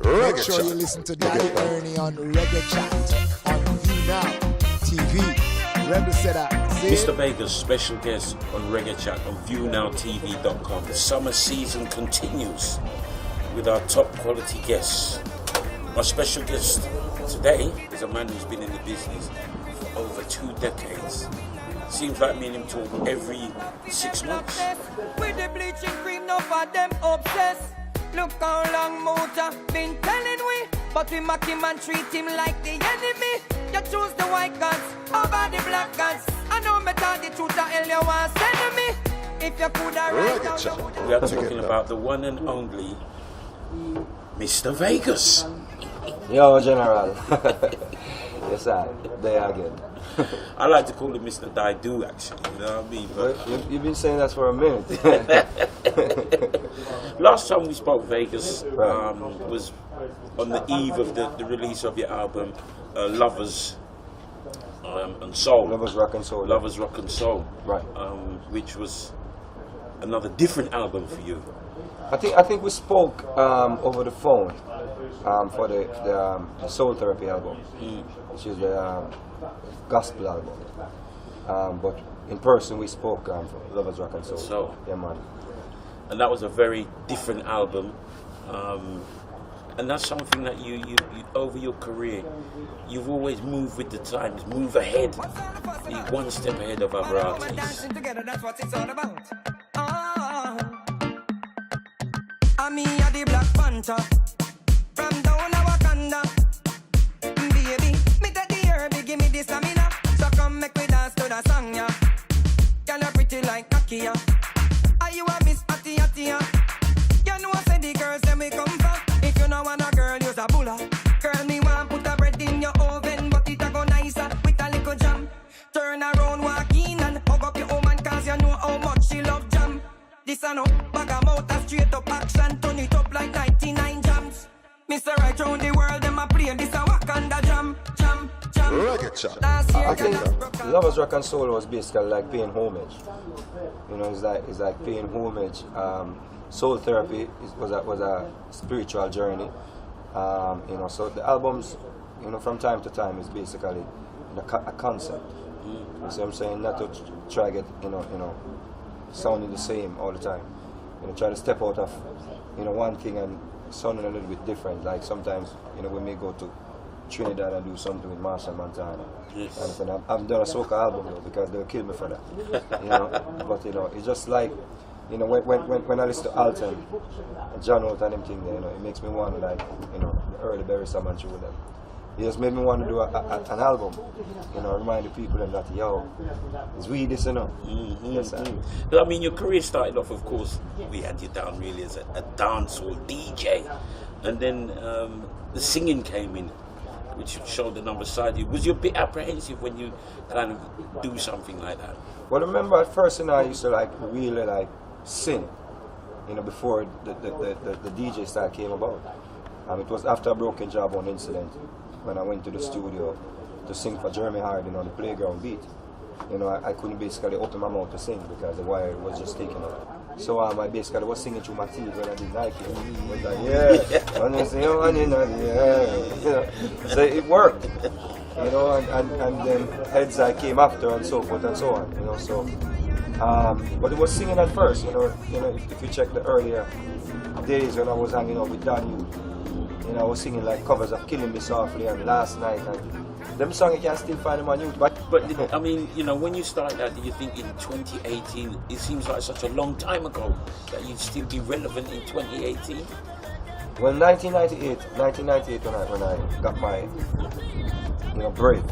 Make sure you listen to Daddy Ernie on Reggae Chat on You Now TV. Remember said that. Mr. Vegas, special guest on Reggae Chat on ViewNowTV.com. The summer season continues with our top quality guests. Our special guest today is a man who's been in the business for over 2 decades. Seems like me and him talk every 6 months. With the bleaching cream, no for them obsessed. Look how long Mota been telling we, but we mock him and treat him like the enemy. You choose the white gods over the black gods. I know me tell the truth, I you want send me. If you could have right now, we are talking about the one and only Mr. Vegas. Yo, General. Yes, there again. I like to call him Mr. Daidu, actually, you know what I mean? But You've been saying that for a minute. last time we spoke, Vegas, was on the eve of the release of your album, Lovers and Soul. Lovers Rock and Soul. Lovers Rock and Soul. Right. Which was another different album for you. I think we spoke over the phone for the Soul Therapy album, which is the gospel album. But in person we spoke for Lovers Rock and Soul. So, yeah, man. And that was a very different album. And that's something that you over your career, you've always moved with the times, move ahead. You're one step ahead of other artists. that's what it's all about. I'm me a the Black Panther from down a Wakanda. Baby, me Daddy Ernie, give me the stamina. So come make me dance to the song, yeah. Girl, you pretty like Nakia. Are you a Miss Atty Atty? You know I say the girls them we come from. If you know want a girl, use a bulla. Girl, me want put a bread in your oven, but it a go nicer with a little jam. Turn around, walk in and hug up your woman, cause you know how much she love jam. This a no bag of mouth, a straight up action, turn it up like 99 jams. Mr. Right round the world, them a play this a Wakanda jam, jam, jam. Reggae Chat. I think Lovers Rock and Soul was basically like paying homage. You know, it's like paying homage. Soul Therapy was a spiritual journey. You know, so the albums, you know, from time to time is basically a concept. You see what I'm saying? Not to try get, you know, sounding the same all the time. You know, try to step out of, you know, one thing and sounding a little bit different. Like sometimes, you know, we may go to Trinidad and do something with Marshall Montana. Yes. And I've done a soca album though, because they'll kill me for that. You know, but you know, it's just like, you know, when I listen to Alton and John Holt and them thing there, you know, it makes me want to, like, you know, the early Berry Salmon through them. It just made me want to do an album, you know, remind the people that, yo, it's we this, you know. Yes, But I mean, your career started off, of course, we had you down really as a dancehall DJ. And then the singing came in, which showed another side of you. Was you a bit apprehensive when you kind of do something like that? Well, I remember at first, you know, I used to like really like sing, you know, before the DJ style came about. It was after a Broken Jawbone incident when I went to the studio to sing for Jeremy Hardin on the Playground beat. You know, I couldn't basically open my mouth to sing because the wire was just taken out. So I basically was singing through my teeth when I did Nike. I was like, yeah, and you know, so it worked. You know, and then Heads I came after and so forth and so on. You know, so but it was singing at first. You know, if you check the earlier days when I was hanging out with Danny, you know, I was singing like covers of Killing Me Softly and Last Night, and them songs you can still find them on YouTube. But I mean, you know, when you started out, do you think in 2018, it seems like such a long time ago, that you'd still be relevant in 2018? Well, 1998 when I got my, you know, break,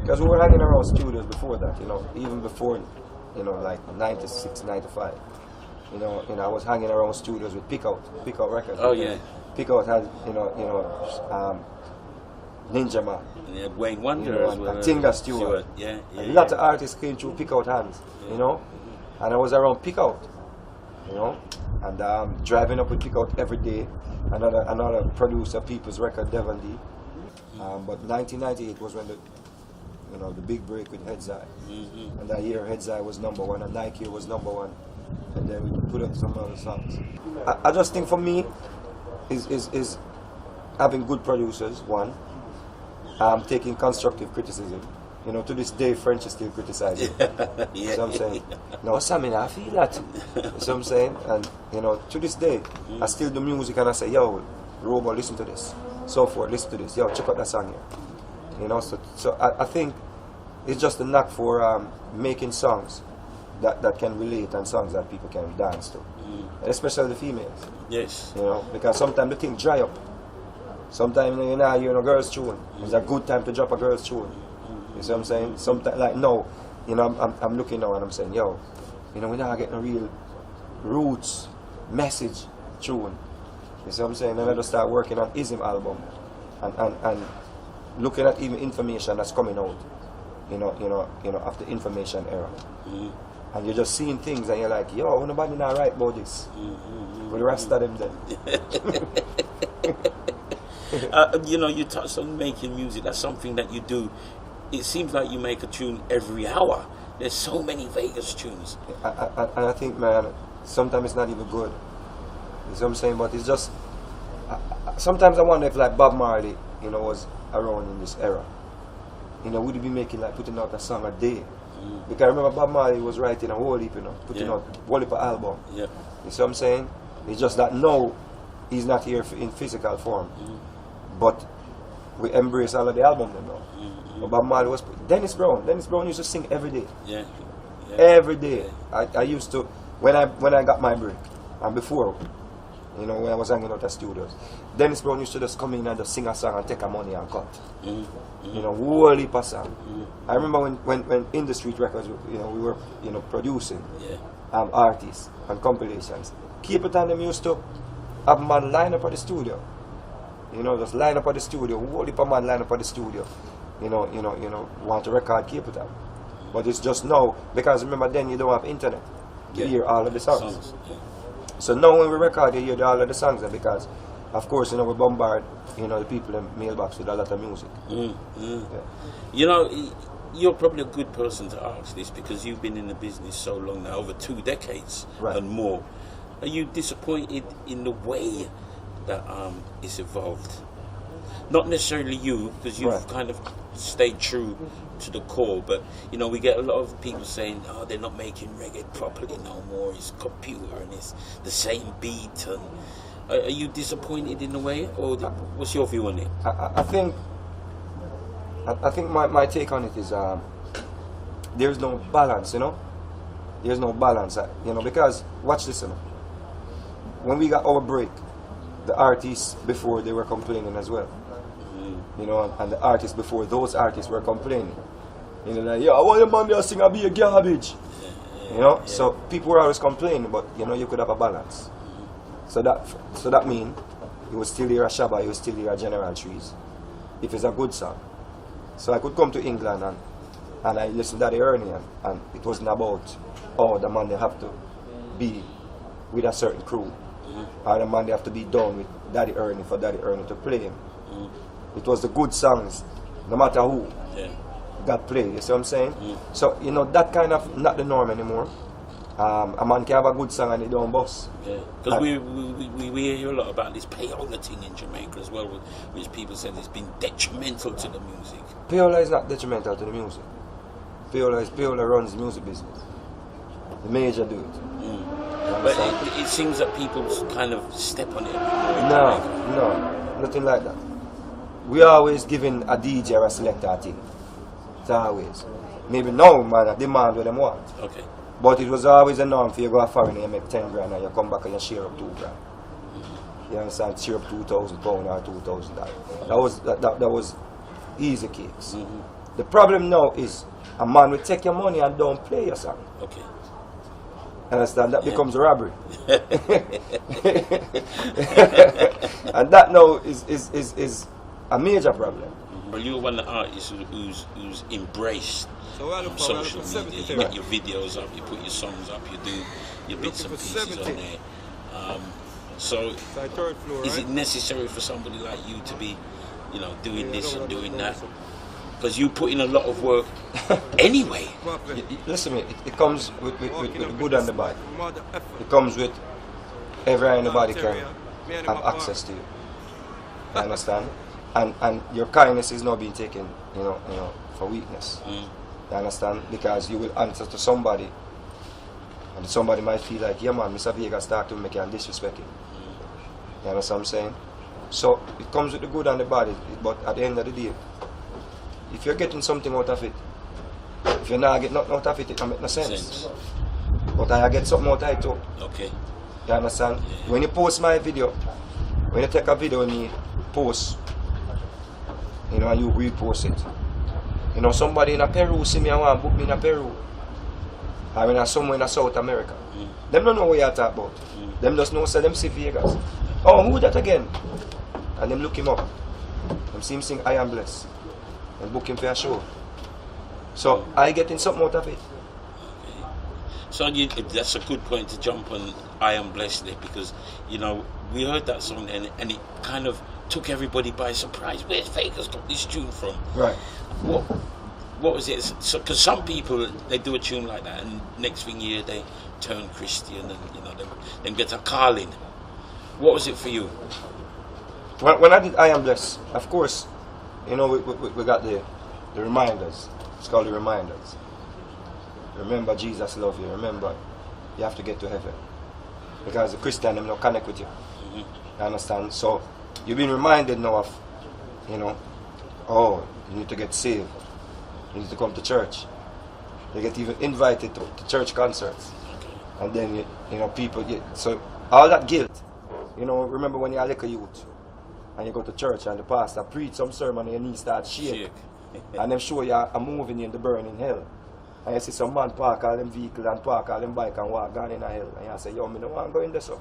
because we were hanging around studios before that, you know, even before, you know, like 96, 95. You know, I was hanging around studios with Pick Out Records. Oh yeah. Pick Out had, you know, Ninja Man. Yeah, Wayne Wonder as well. And Tinga Stewart. Yeah. A lot of artists came through Pick Out hands, you know, and I was around Pick Out, you know, and driving up with Pick Out every day. Another producer, People's Record, Devon D. But 1998 was when the big break with Heads Eye. And that year Heads Eye was #1 and Nike was #1. And then we put up some other songs. I just think for me is having good producers, one, taking constructive criticism. You know, to this day, French is still criticizing. Yeah. So I'm saying, no, Sammy, I feel that. So I'm saying, and you know, to this day, I still do music and I say, yo, Robo, listen to this. So forth, listen to this. Yo, check out that song here. You know, so I think it's just a knack for making songs that can relate and songs that people can dance to, and especially the females. Yes. You know, because sometimes the thing dry up. Sometimes you know you're in a girl's tune. It's a good time to drop a girl's tune. You see what I'm saying? Sometimes like no, you know I'm looking now and I'm saying, yo, you know we're not getting a real roots message tune. You see what I'm saying? And I just start working on Ism album and looking at even information that's coming out. You know after information era. And you're just seeing things and you're like, yo, nobody not right about this. But the rest of them then. You know, you touched on making music. That's something that you do. It seems like you make a tune every hour. There's so many Vegas tunes. And I think, man, sometimes it's not even good. You see what I'm saying? But it's just, sometimes I wonder if like Bob Marley, you know, was around in this era. You know, would he be making like putting out a song a day? Because I remember Bob Marley was writing a whole heap, you know, putting out a whole heap of album. Yeah. You see what I'm saying? It's just that now he's not here in physical form. But we embrace all of the album now. But Bob Marley was Dennis Brown used to sing every day. Yeah. Every day. I used to when I got my break and before, you know, when I was hanging out at studios, Dennis Brown used to just come in and just sing a song and take a money and cut. You know, whole heap of song. I remember when In the Street Records, you know, we were, you know, producing artists and compilations. Keep it on them used to have man line up at the studio. You know, just line up at the studio, whole heap of man line up at the studio. You know, want to record Keep It Up. But it's just now, because remember then you don't have internet. You hear all of the songs. So now when we record, you hear all of the songs, and because, of course, you know, we bombard, you know, the people in mailbox with a lot of music. You know, you're probably a good person to ask this because you've been in the business so long now, over 2 decades and more. Are you disappointed in the way that it's evolved? Not necessarily you, because you've kind of stayed true to the core, but you know, we get a lot of people saying, oh, they're not making reggae properly no more, it's computer and it's the same beat. And are you disappointed in a way, or what's your view on it? I think my take on it is there's no balance, you know. There's no balance, you know, because watch this, you know. When we got our break, the artists before, they were complaining as well. You know, and the artists before those artists were complaining. You know, like, I want your man to sing and be a garbage. You know, so people were always complaining, but you know, you could have a balance. So that means you would still hear a Shabba, you would still hear a General Trees, if it's a good song. So I could come to England and I listened to Daddy Ernie, and it wasn't about, oh, the man they have to be with a certain crew, or the man they have to be done with Daddy Ernie for Daddy Ernie to play him. It was the good songs, no matter who, got played, you see what I'm saying? So, you know, that kind of not the norm anymore. A man can have a good song and he don't bust. Because we hear a lot about this payola thing in Jamaica as well, which people say it's been detrimental to the music. Payola is not detrimental to the music. Payola runs the music business. The major do it. But it seems that people kind of step on it. No, nothing like that. We always giving a DJ or a selector a thing. It's always. Maybe now, man, I demand what them want. Okay. But it was always a norm for you go a foreign and you make 10 grand and you come back and you share up 2 grand. You understand? Share up £2,000 or $2,000. That was easy case. The problem now is a man will take your money and don't play your song. Okay. Understand? That becomes a robbery. And that now is a major problem. Well, you're one of the artists who's embraced social media. You get your videos up, you put your songs up, you do your bits and pieces on there. So, is it necessary for somebody like you to be, you know, doing this and doing that? Because you put in a lot of work anyway. Listen to me, it comes with the good and the bad. It comes with every anybody can have access to you. You understand? And your kindness is not being taken, for weakness. You understand? Because you will answer to somebody, and somebody might feel like, yeah man, Mr. Vegas talk to me, I can disrespect him. You understand what I'm saying? So it comes with the good and the bad, but at the end of the day, if you're getting something out of it, if you're not getting nothing out of it, it don't make no sense. But I get something out of it too. Okay. You understand? Yeah. When you post my video, when you take a video and you post, and you repost it. Somebody in Peru see me and want to book me in Peru. Or in somewhere in South America. Them don't know what you're talking about. Them just know, say them see Vegas. Oh, who that again? And them look him up. Them see him sing I Am Blessed. And book him for a show. So I getting something out of it. So that's a good point to jump on I Am Blessed there, because, we heard that song and it kind of took everybody by surprise. Where's Vegas got this tune from? Right. What was it? So, because some people, they do a tune like that and next thing you hear they turn Christian and, them get a calling. What was it for you? When I did I Am Blessed, of course, we got the reminders. It's called the reminders. Remember Jesus love you. Remember, you have to get to heaven. Because the Christian, them not connect with you. You understand? So, you've been reminded now of, you need to get saved. You need to come to church. You get even invited to church concerts. And then, people get, so all that guilt, remember when you're a little youth and you go to church and the pastor preach some sermon and your knees start shake. And them show you a moving in the burning hell. And you see some man park all them vehicle and park all them bike and walk down in a hell. And you say, yo, me don't want to go in there so.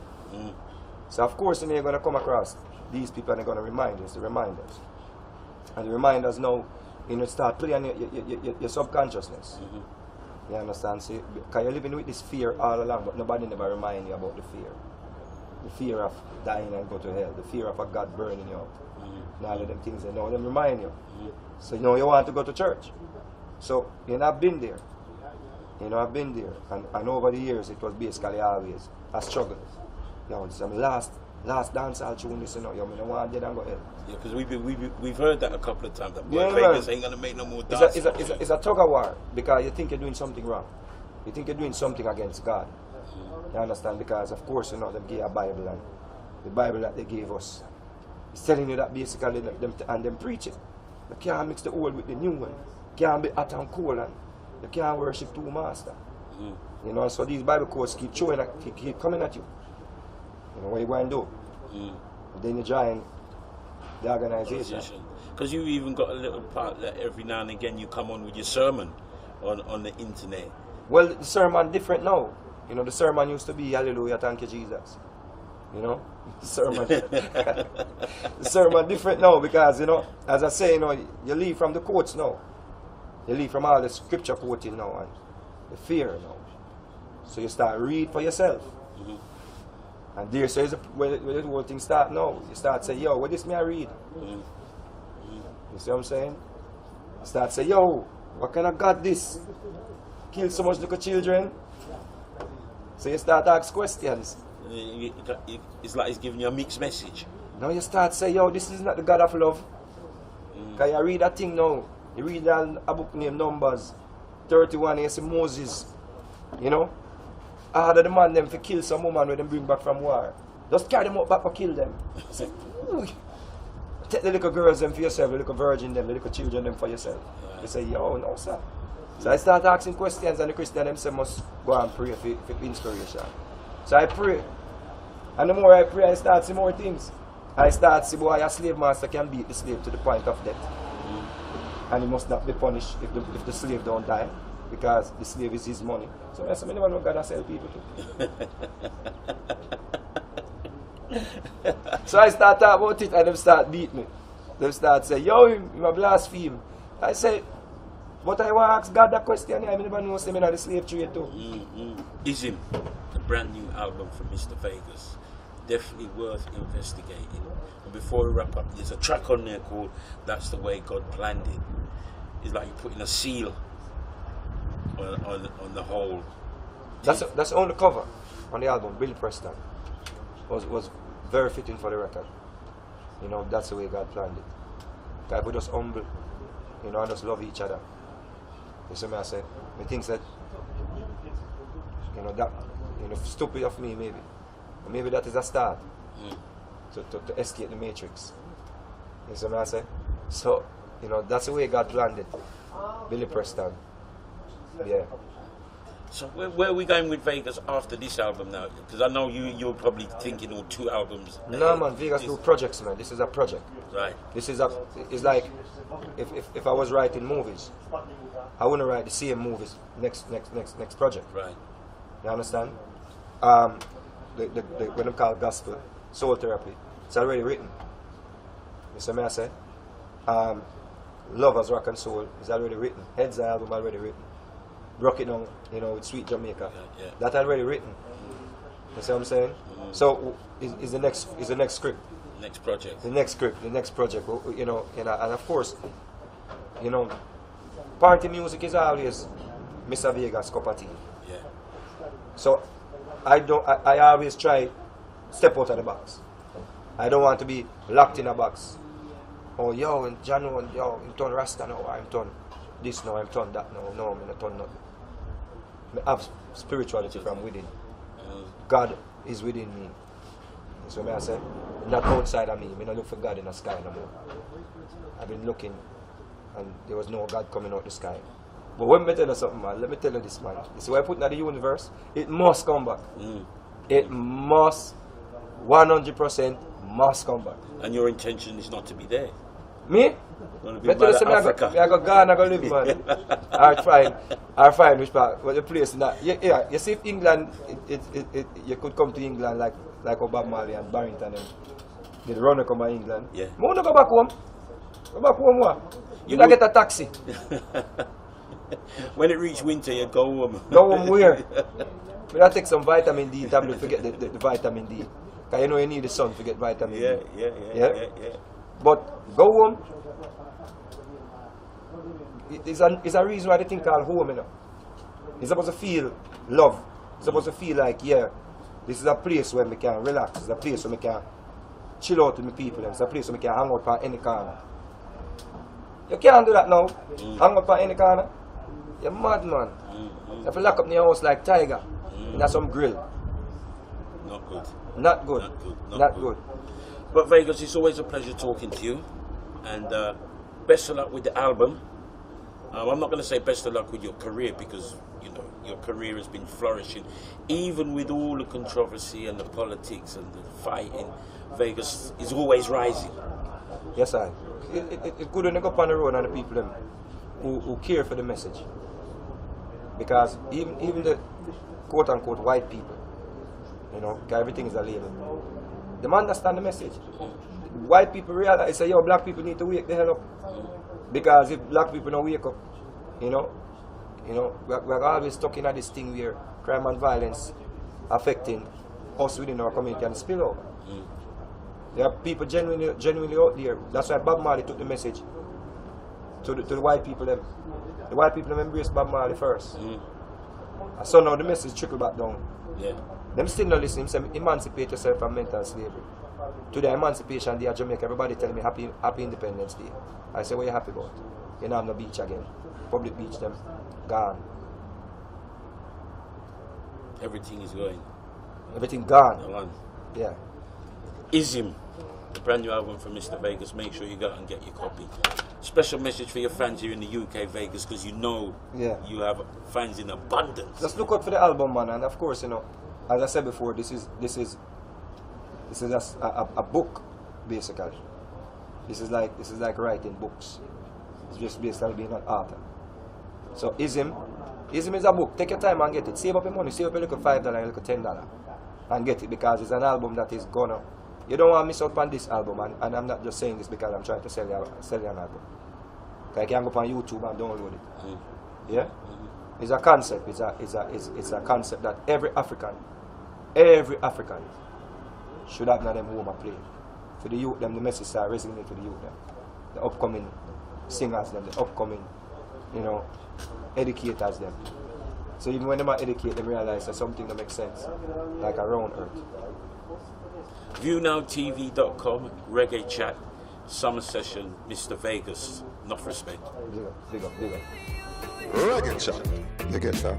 So of course you're going to come across these people and they're going to remind you, it's the reminders. And the reminders now, start playing your subconsciousness. You understand? See, because you're living with this fear all along, but nobody never remind you about the fear. The fear of dying and go to hell, the fear of a God burning you up. And all of them things, them remind you. So you want to go to church. So, I've been there. I've been there. And over the years, it was basically always a struggle. It's some last dancehall tune, you don't want to get and go hell. Yeah, because we've heard that a couple of times. That Vegas ain't going to make no more dance. It's a tug of war, because you think you're doing something wrong. You think you're doing something against God. You understand? Because, of course, them gave a Bible, and the Bible that they gave us is telling you that basically, them preach it. You can't mix the old with the new one. You can't be hot and cold, and you can't worship two masters. So these Bible quotes keep coming at you. What you going to do? And then you join the organization. Because you even got a little part that every now and again you come on with your sermon on the internet. Well, the sermon different now. The sermon used to be Hallelujah, thank you Jesus. The sermon different now because, as I say, you leave from the quotes now. You leave from all the scripture quoting now and the fear now. So you start read for yourself. And there says where the whole thing start now. You start say, yo, what this me I read? You see what I'm saying? You start say, yo, what kind of God this? Kill so much little children. So you start ask questions. It's like he's giving you a mixed message. Now you start say, yo, this is not the God of love. Because you read that thing now. You read a book named Numbers 31, you see Moses, order the man them to kill some woman when them bring back from war. Just carry them up back and kill them. Say, take the little girls them for yourself, the little virgin them, the little children them for yourself. You say, yo, no sir. So I start asking questions and the Christian them say must go and pray for inspiration. So I pray. And the more I pray, I start see more things. I start see boy a slave master can beat the slave to the point of death. And he must not be punished if the slave don't die, because the slave is his money. So I never know God sell people to. So I start talking about it and them start beat me. They start say, yo, you a blaspheme. I say, but I want to ask God that question. I never know him in the slave trade too. Ism, a brand new album from Mr. Vegas. Definitely worth investigating. And before we wrap up, there's a track on there called That's the Way God Planned It. It's like you're putting a seal on the whole. That's the only cover on the album. Bill Preston was very fitting for the record. You know, that's the way God planned it. God put us humble, you know, and just love each other. You see me I say? Me think that, you know, that, you know, stupid of me maybe. Maybe that is a start to escape the matrix. You see me I say? So, you know, that's the way God planned it. Billy Preston. Yeah. So where are we going with Vegas after this album now? Because I know you're probably thinking of 2 albums. No man, Vegas do projects, man. This is a project. Right. This is it's like if I was writing movies, I wouldn't write the same movies next project. Right. You understand? What they call gospel, soul therapy, it's already written. You see me I say? Lovers Rock and Soul is already written. Heads album already written. Broke it down, you know, with Sweet Jamaica. Yeah. That already written. You see what I'm saying? So is the next script. Next project. The next script, the next project, you know, and of course, you know, party music is always Mr. Vegas cup of tea. Yeah. So I always try step out of the box. I don't want to be locked in a box. Oh yo, and John, yo, I'm done Rasta now, I'm done this now, I'm done that now. No, I'm not done nothing. I have spirituality from within. God is within me. That's what I say. Not outside of me. I don't look for God in the sky no more. I've been looking and there was no God coming out the sky. But when I tell you something, man, let me tell you this, man. You see what I put in the universe? It must come back. It must, 100% must come back. And your intention is not to be there? Me? I go Ghana, I go live, man. I find which part, what the place in that. Yeah, you see if England, you could come to England like Bob Marley and Barrington and the runner come to England. Yeah. I want to go back home. Go back home what? You don't get a taxi. When it reach winter, you go home. Go home where? We gotta take some vitamin D tablet to get the vitamin D. Because you know you need the sun to get vitamin D. Yeah. But go home. It's a reason why they think called home, you know. You're supposed to feel love. You're supposed to feel like, yeah, this is a place where we can relax. It's a place where we can chill out with my people. It's a place where we can hang out on any corner. You can't do that now. Hang out on any corner. You're mad, man. You have to lock up in your house like tiger. In some grill. Not good. Not good. Not good. But Vegas, it's always a pleasure talking to you. And best of luck with the album. I'm not going to say best of luck with your career because, you know, your career has been flourishing. Even with all the controversy and the politics and the fighting, Vegas is always rising. Yes, I. It's good when you go up on the road and the people them who care for the message. Because even the quote-unquote white people, you know, because everything is a label, they understand the message. White people realize, say, yo, black people need to wake the hell up. Because if black people don't wake up, you know, we're always stuck in this thing where crime and violence affecting us within our community and spill over. There are people genuinely out there. That's why Bob Marley took the message to the white people. The white people embraced Bob Marley first. So now the message trickle back down. Yeah. Them still not listening. Say, emancipate yourself from mental slavery. To the Emancipation Day of Jamaica, everybody tell me happy Independence Day. I say, what are you happy about? You know, I'm the beach again. Public beach, them gone. Everything is going. Everything gone. Gone. Yeah. Ism, the brand new album from Mr. Vegas. Make sure you go out and get your copy. Special message for your fans here in the UK, Vegas, because you know you have fans in abundance. Just look out for the album, man, and of course, you know, as I said before, this is just a book, basically. This is like writing books. It's just basically being an author. So Ism is a book. Take your time and get it. Save up your money. Save up a little $5, a little $10, and get it because it's an album that is gonna. You don't want to miss out on this album, and I'm not just saying this because I'm trying to sell you an album. I can go on YouTube and download it. Yeah, it's a concept. It's a concept that every African should have them home and play. For the youth, them the message start resonating for the youth, them, the upcoming singers, them, the upcoming, you know, educators, them. So even when they educate, they realize that something that makes sense, like around Earth. ViewNowTV.com, Reggae Chat, Summer Session, Mr. Vegas. Enough respect. Big up. Reggae Chat. You get that?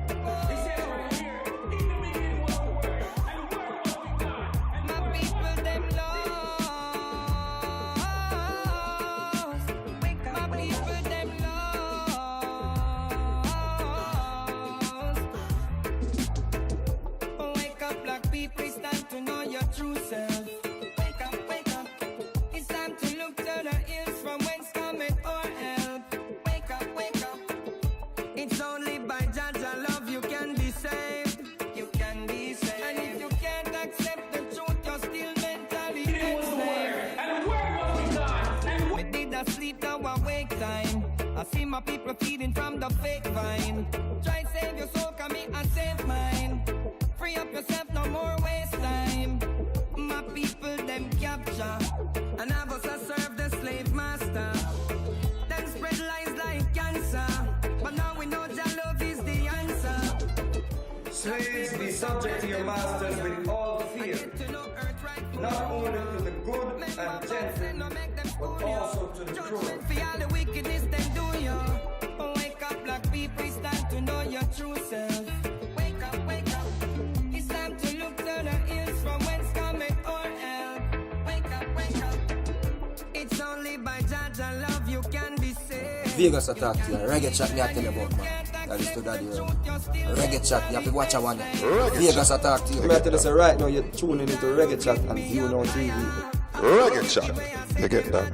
My people them lost. Wake up, my people them lost. Wake up, black people, it's time to know your true self. Wake up, it's time to look to the hills from whence cometh our help. Wake up, it's only by Jaja love you can be saved. You can be saved. And if you can't accept the truth, you're still mentally enslaved. Me did a sleep, now I wake time. I see my people feeding from the fake vine. Try save your soul, come me and save mine. Free up yourself, no more waste time. My people them capture, and I was a serve the slave master. Then spread lies like cancer, but now we know Jah love is the answer. Slaves, be subject to your masters with all fear, not only to the good and gentle, but also to the cruel. For all the wickedness they do you. Wake up, black people, it's time to know your true self. Wake up, it's time to look to the hills from whence cometh our help. Wake up, it's only by Jaja love you can be saved. Vegas attack to you. Reggae Chat me I tell you about, man. That is to Daddy Ernie. Reggae Chat, you have to watch a one. Vegas attack to you. Me I tell you, say right now you're tuning into Reggae Chat and View Now TV. Reggae Chat. You get that?